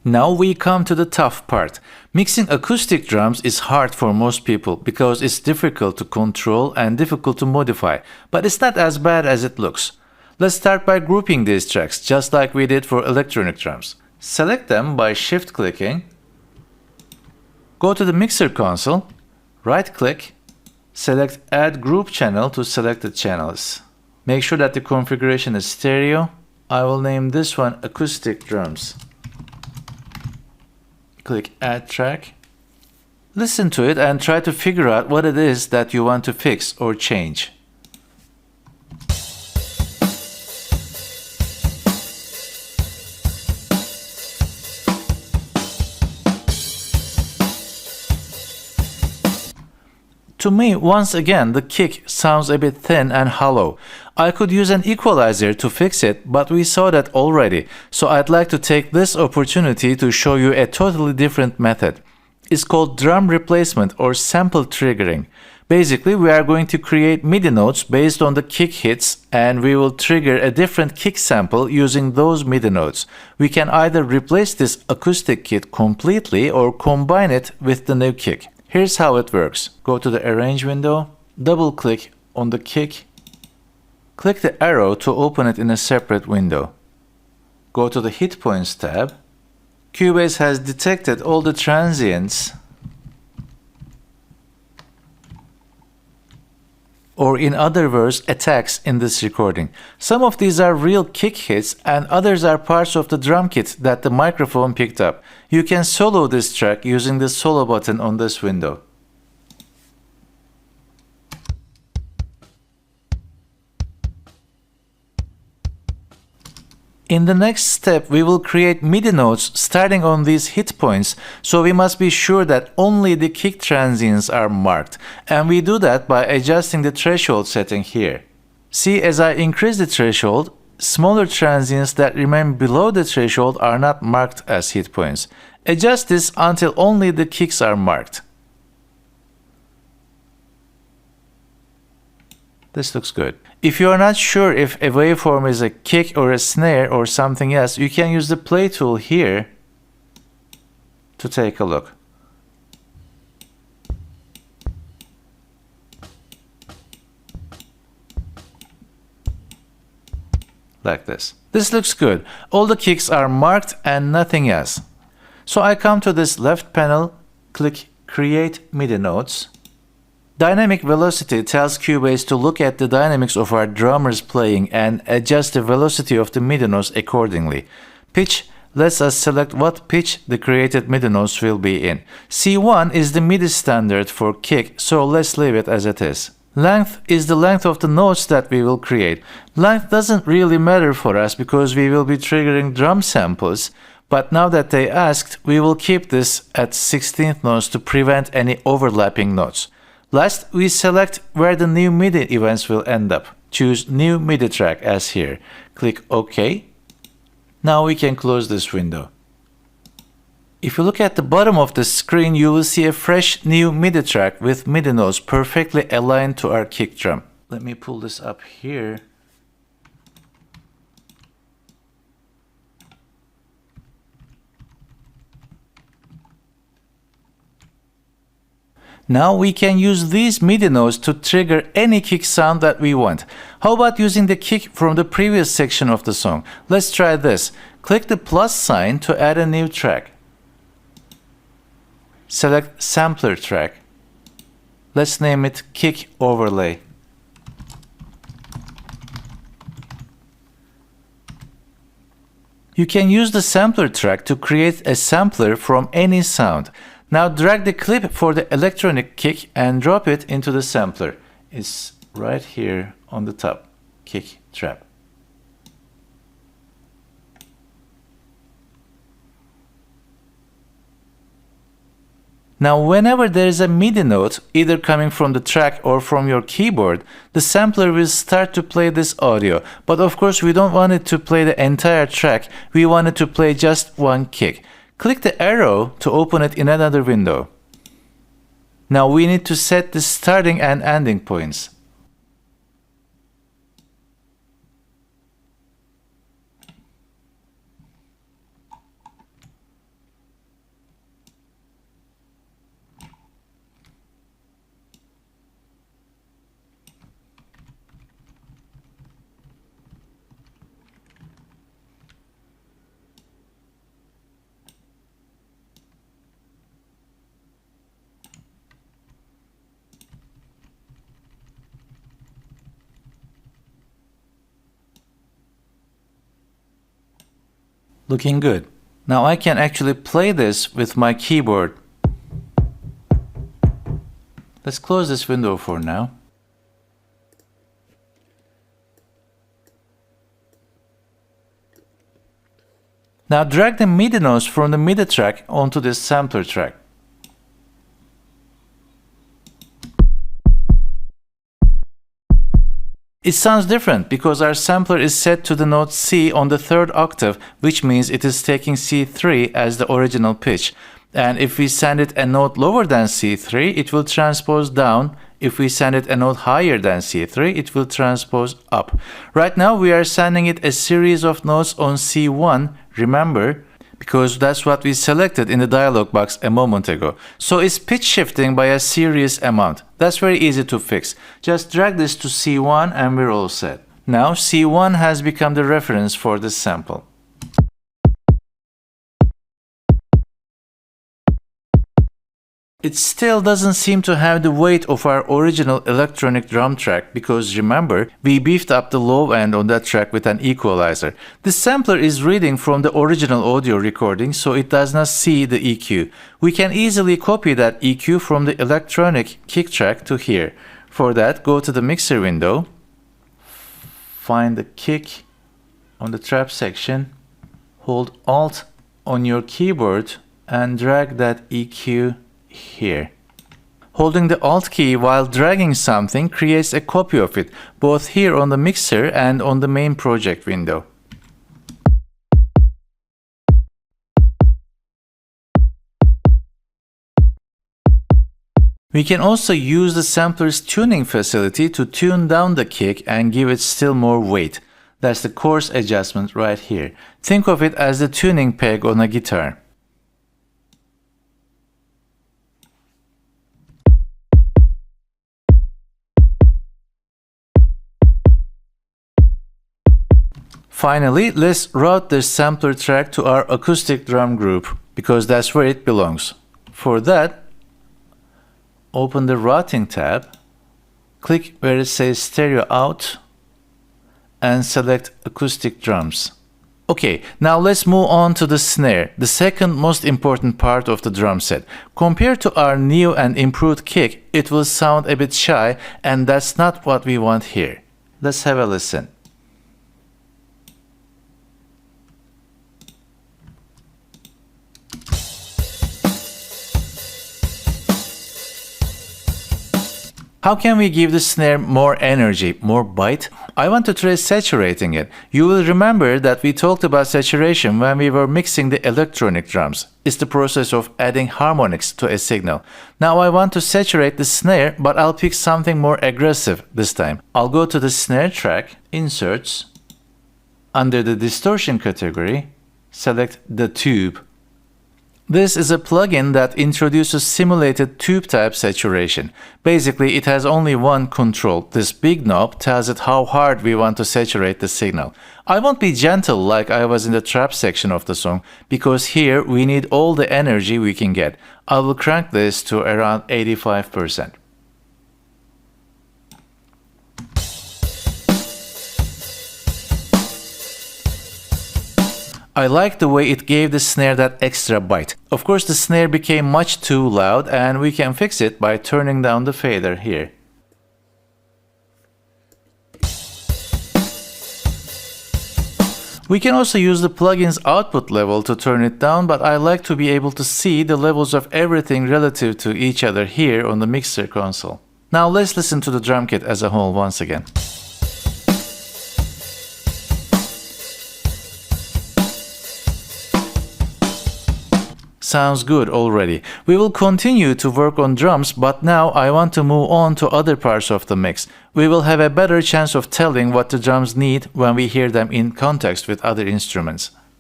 Now we come to the tough part. Mixing acoustic drums is hard for most people because it's difficult to control and difficult to modify, but it's not as bad as it looks. Let's start by grouping these tracks just like we did for electronic drums. Select them by shift-clicking, go to the mixer console, right-click, select Add Group Channel to selected channels. Make sure that the configuration is stereo. I will name this one Acoustic Drums. Click Add Track. Listen to it and try to figure out what it is that you want to fix or change. To me, once again, the kick sounds a bit thin and hollow. I could use an equalizer to fix it, but we saw that already, so I'd like to take this opportunity to show you a totally different method. It's called drum replacement or sample triggering. Basically, we are going to create MIDI notes based on the kick hits, and we will trigger a different kick sample using those MIDI notes. We can either replace this acoustic kit completely or combine it with the new kick. Here's how it works. Go to the Arrange window, double-click on the kick, click the arrow to open it in a separate window. Go to the Hit Points tab. Cubase has detected all the transients, or in other words, attacks in this recording. Some of these are real kick hits and others are parts of the drum kit that the microphone picked up. You can solo this track using the solo button on this window. In the next step, we will create MIDI notes starting on these hit points, so we must be sure that only the kick transients are marked, and we do that by adjusting the threshold setting here. See, as I increase the threshold, smaller transients that remain below the threshold are not marked as hit points. Adjust this until only the kicks are marked. This looks good. If you are not sure if a waveform is a kick or a snare or something else, you can use the play tool here to take a look. Like this. This looks good. All the kicks are marked and nothing else. So I come to this left panel, click Create MIDI Notes. Dynamic velocity tells Cubase to look at the dynamics of our drummers playing and adjust the velocity of the MIDI notes accordingly. Pitch lets us select what pitch the created MIDI notes will be in. C1 is the MIDI standard for kick, so let's leave it as it is. Length is the length of the notes that we will create. Length doesn't really matter for us because we will be triggering drum samples, but now that they asked, we will keep this at 16th notes to prevent any overlapping notes. Last, we select where the new MIDI events will end up. Choose New MIDI Track as here. Click OK. Now we can close this window. If you look at the bottom of the screen, you will see a fresh new MIDI track with MIDI notes perfectly aligned to our kick drum. Let me pull this up here. Now we can use these MIDI notes to trigger any kick sound that we want. How about using the kick from the previous section of the song? Let's try this. Click the plus sign to add a new track. Select Sampler Track. Let's name it Kick Overlay. You can use the sampler track to create a sampler from any sound. Now drag the clip for the electronic kick and drop it into the sampler. It's right here on the top. Kick trap. Now whenever there is a MIDI note, either coming from the track or from your keyboard, the sampler will start to play this audio. But of course we don't want it to play the entire track, we want it to play just one kick. Click the arrow to open it in another window. Now we need to set the starting and ending points. Looking good. Now I can actually play this with my keyboard. Let's close this window for now. Now drag the MIDI notes from the MIDI track onto this sampler track. It sounds different because our sampler is set to the note C on the third octave, which means it is taking C3 as the original pitch. And if we send it a note lower than C3, it will transpose down. If we send it a note higher than C3, it will transpose up. Right now we are sending it a series of notes on C1, remember, because that's what we selected in the dialog box a moment ago. So it's pitch shifting by a serious amount. That's very easy to fix. Just drag this to C1 and we're all set. Now C1 has become the reference for this sample. It still doesn't seem to have the weight of our original electronic drum track because remember, we beefed up the low end on that track with an equalizer. The sampler is reading from the original audio recording, so it does not see the EQ. We can easily copy that EQ from the electronic kick track to here. For that, go to the mixer window, find the kick on the trap section, hold Alt on your keyboard and drag that EQ here. Holding the Alt key while dragging something creates a copy of it, both here on the mixer and on the main project window. We can also use the sampler's tuning facility to tune down the kick and give it still more weight. That's the coarse adjustment right here. Think of it as the tuning peg on a guitar. Finally, let's route this sampler track to our acoustic drum group, because that's where it belongs. For that, open the routing tab, click where it says stereo out, and select acoustic drums. Okay, now let's move on to the snare, the second most important part of the drum set. Compared to our new and improved kick, it will sound a bit shy, and that's not what we want here. Let's have a listen. How can we give the snare more energy, more bite? I want to try saturating it. You will remember that we talked about saturation when we were mixing the electronic drums. It's the process of adding harmonics to a signal. Now I want to saturate the snare, but I'll pick something more aggressive this time. I'll go to the snare track, Inserts, under the distortion category, select the tube. This is a plugin that introduces simulated tube-type saturation. Basically, it has only one control. This big knob tells it how hard we want to saturate the signal. I won't be gentle like I was in the trap section of the song, because here we need all the energy we can get. I will crank this to around 85%. I like the way it gave the snare that extra bite. Of course, the snare became much too loud, and we can fix it by turning down the fader here. We can also use the plugin's output level to turn it down, but I like to be able to see the levels of everything relative to each other here on the mixer console. Now let's listen to the drum kit as a whole once again. Sounds good already. We will continue to work on drums, but now I want to move on to other parts of the mix. We will have a better chance of telling what the drums need when we hear them in context with other instruments.